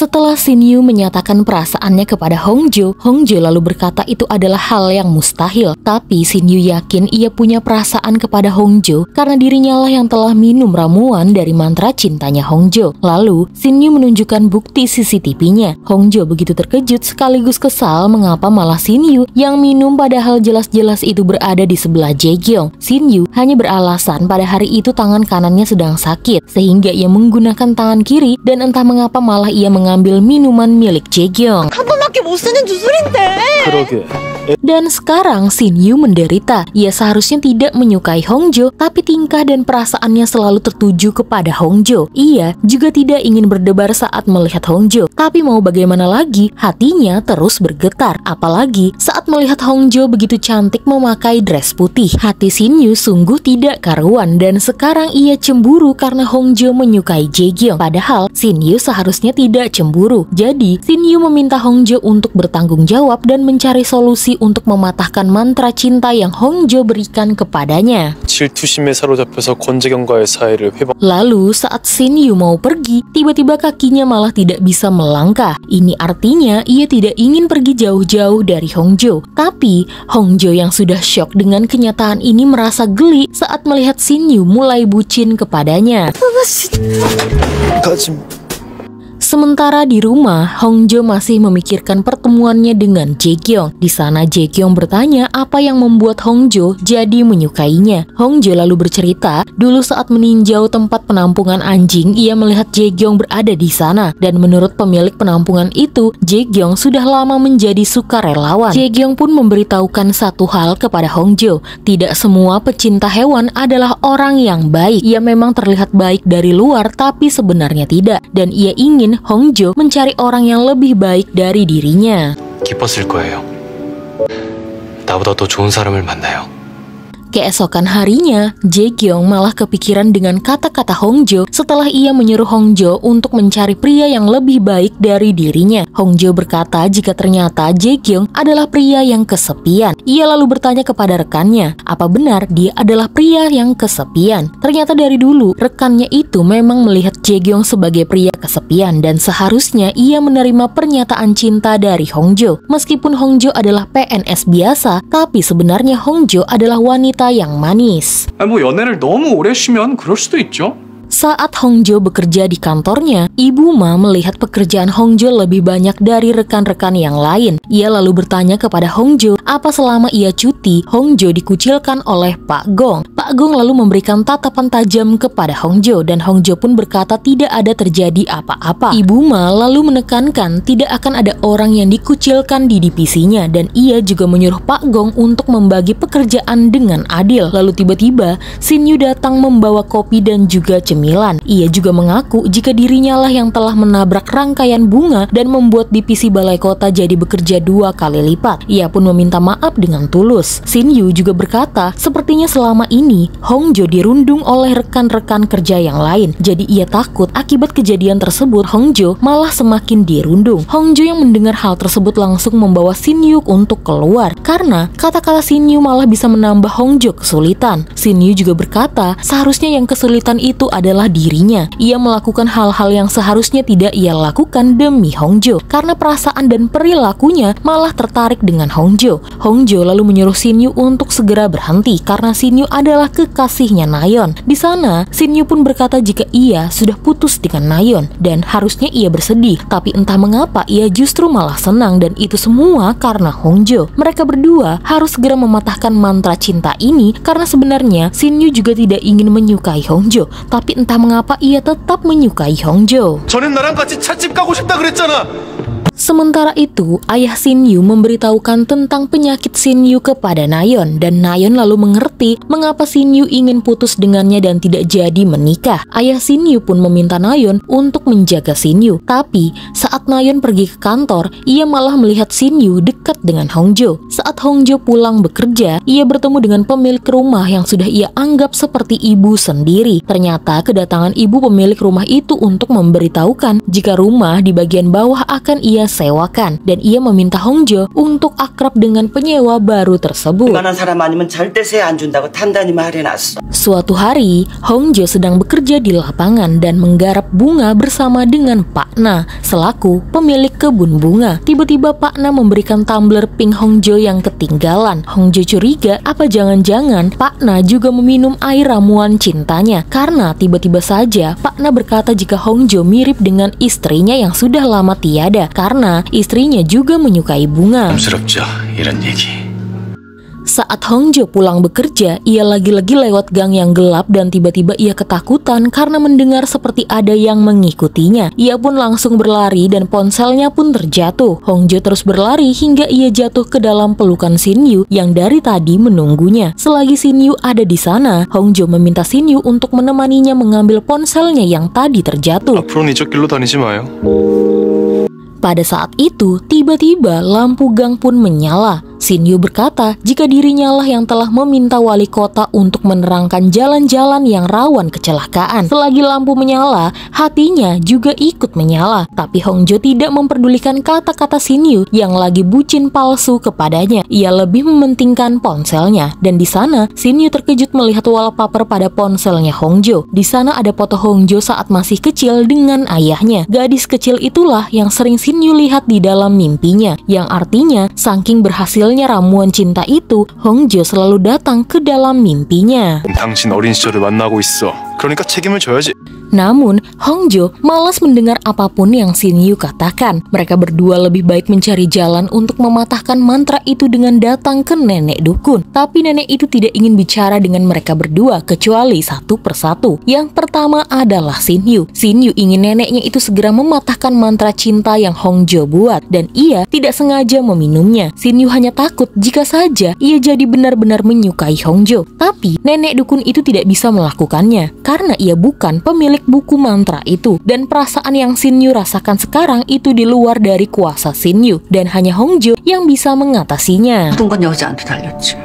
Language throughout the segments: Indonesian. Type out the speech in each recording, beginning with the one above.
Setelah Shin Yu menyatakan perasaannya kepada Hongjo lalu berkata itu adalah hal yang mustahil. Tapi Shin Yu yakin ia punya perasaan kepada Hongjo karena dirinya lah yang telah minum ramuan dari mantra cintanya Hongjo. Lalu Shin Yu menunjukkan bukti CCTV-nya. Hongjo begitu terkejut sekaligus kesal mengapa malah Shin Yu yang minum padahal jelas-jelas itu berada di sebelah Jae-kyung. Shin Yu hanya beralasan pada hari itu tangan kanannya sedang sakit sehingga ia menggunakan tangan kiri dan entah mengapa malah ia mengambil minuman milik Jae-kyung. Dan sekarang Shin Yu menderita. Ia seharusnya tidak menyukai Hongjo, tapi tingkah dan perasaannya selalu tertuju kepada Hongjo. Ia juga tidak ingin berdebar saat melihat Hongjo, tapi mau bagaimana lagi, hatinya terus bergetar. Apalagi saat melihat Hongjo begitu cantik memakai dress putih. Hati Shin Yu sungguh tidak karuan dan sekarang ia cemburu karena Hongjo menyukai Jae-kyung. Padahal Shin Yu seharusnya tidak cemburu. Jadi Shin Yu meminta Hongjo untuk bertanggung jawab dan mencari solusi untuk mematahkan mantra cinta yang Hongjo berikan kepadanya. Lalu saat Shin Yu mau pergi, tiba-tiba kakinya malah tidak bisa melangkah. Ini artinya ia tidak ingin pergi jauh-jauh dari Hongjo. Tapi Hongjo yang sudah syok dengan kenyataan ini merasa geli saat melihat Shin Yu mulai bucin kepadanya. Sementara di rumah, Hongjo masih memikirkan pertemuannya dengan Jae-kyung. Di sana Jae-kyung bertanya apa yang membuat Hongjo jadi menyukainya. Hongjo lalu bercerita, dulu saat meninjau tempat penampungan anjing, ia melihat Jae-kyung berada di sana. Dan menurut pemilik penampungan itu, Jae-kyung sudah lama menjadi sukarelawan. Jae-kyung pun memberitahukan satu hal kepada Hongjo. Tidak semua pecinta hewan adalah orang yang baik. Ia memang terlihat baik dari luar, tapi sebenarnya tidak. Dan ia ingin Hongjo mencari orang yang lebih baik dari dirinya. 기뻤을 거예요. 나보다 더 좋은 사람을 만나요. Keesokan harinya, Jae-kyung malah kepikiran dengan kata-kata Hongjo setelah ia menyuruh Hongjo untuk mencari pria yang lebih baik dari dirinya. Hongjo berkata jika ternyata Jae-kyung adalah pria yang kesepian. Ia lalu bertanya kepada rekannya, apa benar dia adalah pria yang kesepian? Ternyata dari dulu, rekannya itu memang melihat Jae-kyung sebagai pria kesepian dan seharusnya ia menerima pernyataan cinta dari Hongjo. Meskipun Hongjo adalah PNS biasa, tapi sebenarnya Hongjo adalah wanita yang manis. 연애를 너무 오래 쉬면 그럴 수도 있죠. Saat Hongjo bekerja di kantornya, Ibu Ma melihat pekerjaan Hongjo lebih banyak dari rekan-rekan yang lain. Ia lalu bertanya kepada Hongjo, apa selama ia cuti, Hongjo dikucilkan oleh Pak Gong. Pak Gong lalu memberikan tatapan tajam kepada Hongjo, dan Hongjo pun berkata tidak ada terjadi apa-apa. Ibu Ma lalu menekankan tidak akan ada orang yang dikucilkan di divisinya, dan ia juga menyuruh Pak Gong untuk membagi pekerjaan dengan adil. Lalu tiba-tiba, Shin Yu datang membawa kopi dan juga cemilan. Ia juga mengaku jika dirinya lah yang telah menabrak rangkaian bunga dan membuat divisi balai kota jadi bekerja 2 kali lipat. Ia pun meminta maaf dengan tulus. Shin Yu juga berkata, sepertinya selama ini Hongjo dirundung oleh rekan-rekan kerja yang lain. Jadi ia takut akibat kejadian tersebut Hongjo malah semakin dirundung. Hongjo yang mendengar hal tersebut langsung membawa Shin Yu untuk keluar karena kata-kata Shin Yu malah bisa menambah Hongjo kesulitan. Shin Yu juga berkata, seharusnya yang kesulitan itu adalah dirinya. Ia melakukan hal-hal yang seharusnya tidak ia lakukan demi Hongjo karena perasaan dan perilakunya malah tertarik dengan Hongjo. Hongjo lalu menyuruh Shin Yu untuk segera berhenti karena Shin Yu adalah kekasihnya Nayeon. Di sana, Shin Yu pun berkata jika ia sudah putus dengan Nayeon dan harusnya ia bersedih, tapi entah mengapa ia justru malah senang dan itu semua karena Hongjo. Mereka berdua harus segera mematahkan mantra cinta ini karena sebenarnya Shin Yu juga tidak ingin menyukai Hongjo, tapi entah mengapa ia tetap menyukai Hongjo. 전엔 나랑 같이 찻집 가고 싶다 그랬잖아. Sementara itu, ayah Shin Yu memberitahukan tentang penyakit Shin Yu kepada Nayeon dan Nayeon lalu mengerti mengapa Shin Yu ingin putus dengannya dan tidak jadi menikah. Ayah Shin Yu pun meminta Nayeon untuk menjaga Shin Yu. Tapi saat Nayeon pergi ke kantor, ia malah melihat Shin Yu dekat dengan Hongjo. Saat Hongjo pulang bekerja, ia bertemu dengan pemilik rumah yang sudah ia anggap seperti ibu sendiri. Ternyata kedatangan ibu pemilik rumah itu untuk memberitahukan jika rumah di bagian bawah akan ia sewakan dan ia meminta Hongjo untuk akrab dengan penyewa baru tersebut. 만한 사람 아니면 절대 세 안 준다고 단단히 말해놨어. Suatu hari, Hongjo sedang bekerja di lapangan dan menggarap bunga bersama dengan Pak Na selaku pemilik kebun bunga. Tiba-tiba Pak Na memberikan tumbler pink Hongjo yang ketinggalan. Hongjo curiga apa jangan-jangan Pak Na juga meminum air ramuan cintanya. Karena tiba-tiba saja Pak Na berkata jika Hongjo mirip dengan istrinya yang sudah lama tiada karena istrinya juga menyukai bunga. 부담스럽죠, 이런 얘기. Saat Hongjo pulang bekerja, ia lagi-lagi lewat gang yang gelap dan tiba-tiba ia ketakutan karena mendengar seperti ada yang mengikutinya. Ia pun langsung berlari dan ponselnya pun terjatuh. Hongjo terus berlari hingga ia jatuh ke dalam pelukan Shin Yu yang dari tadi menunggunya. Selagi Shin Yu ada di sana, Hongjo meminta Shin Yu untuk menemaninya mengambil ponselnya yang tadi terjatuh. 앞으로는 이쪽 길로 다니지 마요. Pada saat itu, tiba-tiba lampu gang pun menyala. Shin Yu berkata jika dirinya lah yang telah meminta wali kota untuk menerangkan jalan-jalan yang rawan kecelakaan. Selagi lampu menyala, hatinya juga ikut menyala. Tapi Hongjo tidak memperdulikan kata-kata Shin Yu yang lagi bucin palsu kepadanya. Ia lebih mementingkan ponselnya. Dan di sana, Shin Yu terkejut melihat wallpaper pada ponselnya Hongjo. Di sana ada foto Hongjo saat masih kecil dengan ayahnya. Gadis kecil itulah yang sering Shin Yu lihat di dalam mimpinya. Yang artinya, saking berhasilnya ramuan cinta itu, Hongjo selalu datang ke dalam mimpinya. 당신 어린 시절을 만나고 있어. 그러니까 책임을 져야지. Namun, Hongjo malas mendengar apapun yang Shin Yu katakan. Mereka berdua lebih baik mencari jalan untuk mematahkan mantra itu dengan datang ke nenek dukun. Tapi nenek itu tidak ingin bicara dengan mereka berdua kecuali satu persatu. Yang pertama adalah Shin Yu. Shin Yu ingin neneknya itu segera mematahkan mantra cinta yang Hongjo buat dan ia tidak sengaja meminumnya. Shin Yu hanya takut jika saja ia jadi benar-benar menyukai Hongjo. Tapi nenek dukun itu tidak bisa melakukannya karena ia bukan pemilik buku mantra itu dan perasaan yang Shin Yu rasakan sekarang itu di luar dari kuasa Shin Yu dan hanya Hongjo yang bisa mengatasinya. 모든 건 여자한테 달렸지.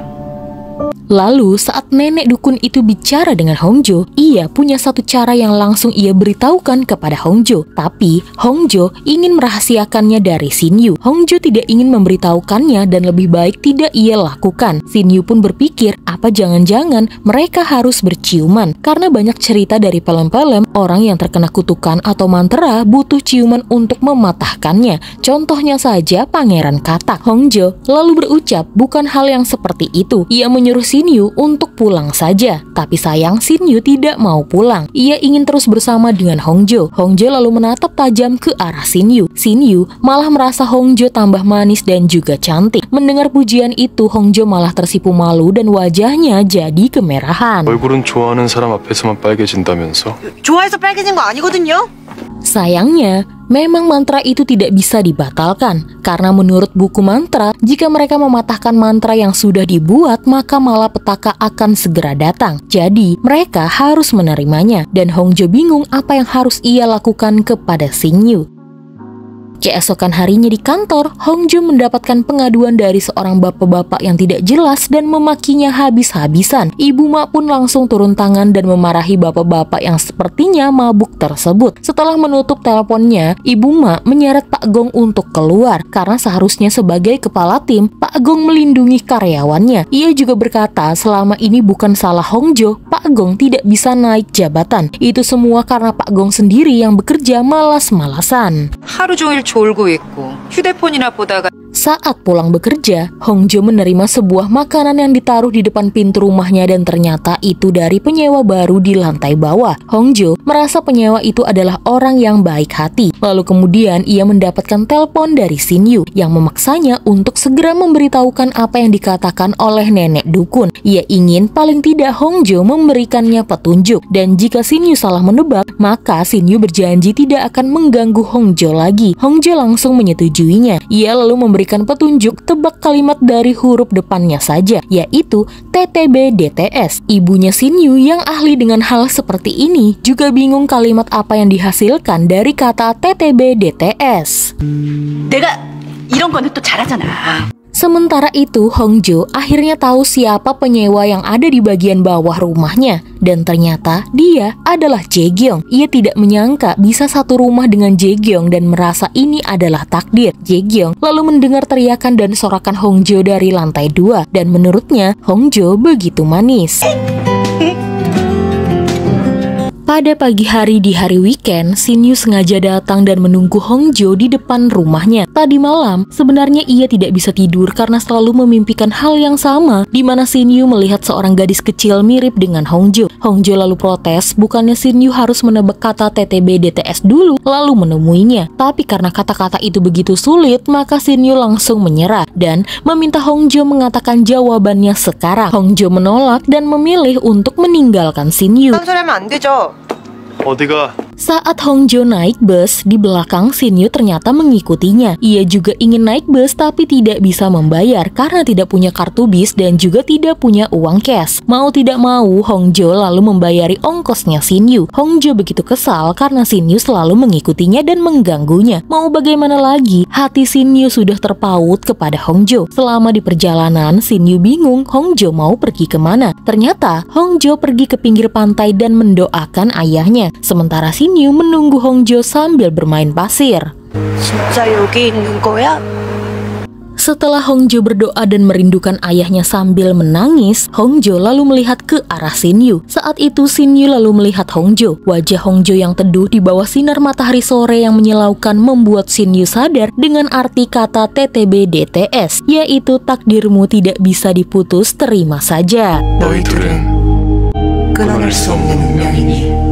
Lalu saat nenek dukun itu bicara dengan Hongjo, ia punya satu cara yang langsung ia beritahukan kepada Hongjo. Tapi Hongjo ingin merahasiakannya dari Shin Yu. Hongjo tidak ingin memberitahukannya dan lebih baik tidak ia lakukan. Shin Yu pun berpikir apa jangan-jangan mereka harus berciuman. Karena banyak cerita dari film-film orang yang terkena kutukan atau mantra butuh ciuman untuk mematahkannya. Contohnya saja Pangeran Katak. Hongjo lalu berucap bukan hal yang seperti itu. Ia menyuruh Shin Yu untuk pulang saja. Tapi sayang Shin Yu tidak mau pulang. Ia ingin terus bersama dengan Hongjo. Hongjo lalu menatap tajam ke arah Shin Yu. Shin Yu malah merasa Hongjo tambah manis dan juga cantik. Mendengar pujian itu, Hongjo malah tersipu malu dan wajahnya jadi kemerahan. 얼굴은 좋아하는 사람 앞에서만 빨개진다면서? 좋아해서 빨개진 거 아니거든요. Sayangnya, memang mantra itu tidak bisa dibatalkan. Karena menurut buku mantra, jika mereka mematahkan mantra yang sudah dibuat, maka malapetaka akan segera datang. Jadi, mereka harus menerimanya. Dan Hongjo bingung apa yang harus ia lakukan kepada Shin Yu. Keesokan harinya di kantor, Hongjo mendapatkan pengaduan dari seorang bapak-bapak yang tidak jelas dan memakinya habis-habisan. Ibu Ma pun langsung turun tangan dan memarahi bapak-bapak yang sepertinya mabuk tersebut. Setelah menutup teleponnya, Ibu Ma menyeret Pak Gong untuk keluar. Karena seharusnya sebagai kepala tim, Pak Gong melindungi karyawannya. Ia juga berkata selama ini bukan salah Hongjo, Pak Gong tidak bisa naik jabatan. Itu semua karena Pak Gong sendiri yang bekerja malas-malasan. 하루 종일 졸고 있고 휴대폰이나 보다가 Saat pulang bekerja, Hongjo menerima sebuah makanan yang ditaruh di depan pintu rumahnya dan ternyata itu dari penyewa baru di lantai bawah. Hongjo merasa penyewa itu adalah orang yang baik hati. Lalu kemudian ia mendapatkan telepon dari Shin Yu yang memaksanya untuk segera memberitahukan apa yang dikatakan oleh nenek dukun. Ia ingin paling tidak Hongjo memberikannya petunjuk dan jika Shin Yu salah menebak, maka Shin Yu berjanji tidak akan mengganggu Hongjo lagi. Hongjo langsung menyetujuinya. Ia lalu memberikan petunjuk tebak kalimat dari huruf depannya saja, yaitu TTB-DTS. Ibunya Shin Yu yang ahli dengan hal seperti ini juga bingung kalimat apa yang dihasilkan dari kata TTB-DTS. 내가 이런 거는 또 잘하잖아. Sementara itu, Hongjo akhirnya tahu siapa penyewa yang ada di bagian bawah rumahnya. Dan ternyata dia adalah Jae-gyong. Ia tidak menyangka bisa satu rumah dengan Jae-gyong dan merasa ini adalah takdir. Jae-gyong lalu mendengar teriakan dan sorakan Hongjo dari lantai 2. Dan menurutnya, Hongjo begitu manis. Pada pagi hari di hari weekend, Shin-yu sengaja datang dan menunggu Hongjo di depan rumahnya. Tadi malam, sebenarnya ia tidak bisa tidur karena selalu memimpikan hal yang sama, di mana Shin-yu melihat seorang gadis kecil mirip dengan Hongjo. Hongjo lalu protes, bukannya Shin-yu harus menebak kata TTB DTS dulu, lalu menemuinya. Tapi karena kata-kata itu begitu sulit, maka Shin-yu langsung menyerah dan meminta Hongjo mengatakan jawabannya sekarang. Hongjo menolak dan memilih untuk meninggalkan Shin-yu. 한 소리 하면 안 되죠. 어디가? Saat Hongjo naik bus, di belakang Shin-yu ternyata mengikutinya. Ia juga ingin naik bus tapi tidak bisa membayar karena tidak punya kartu bis dan juga tidak punya uang cash. Mau tidak mau, Hongjo lalu membayari ongkosnya Shin-yu. Hongjo begitu kesal karena Shin-yu selalu mengikutinya dan mengganggunya. Mau bagaimana lagi, hati Shin-yu sudah terpaut kepada Hongjo. Selama di perjalanan, Shin-yu bingung Hongjo mau pergi kemana. Ternyata, Hongjo pergi ke pinggir pantai dan mendoakan ayahnya. Sementara Shin-yu menunggu Hongjo sambil bermain pasir. 진짜 여기 있는 거야? Setelah Hongjo berdoa dan merindukan ayahnya sambil menangis, Hongjo lalu melihat ke arah Shin-yu. Saat itu Shin-yu lalu melihat Hongjo. Wajah Hongjo yang teduh di bawah sinar matahari sore yang menyilaukan membuat Shin-yu sadar dengan arti kata TTB DTS, yaitu takdirmu tidak bisa diputus, terima saja. 너희 둘은 끊어낼 수 없는 운명이니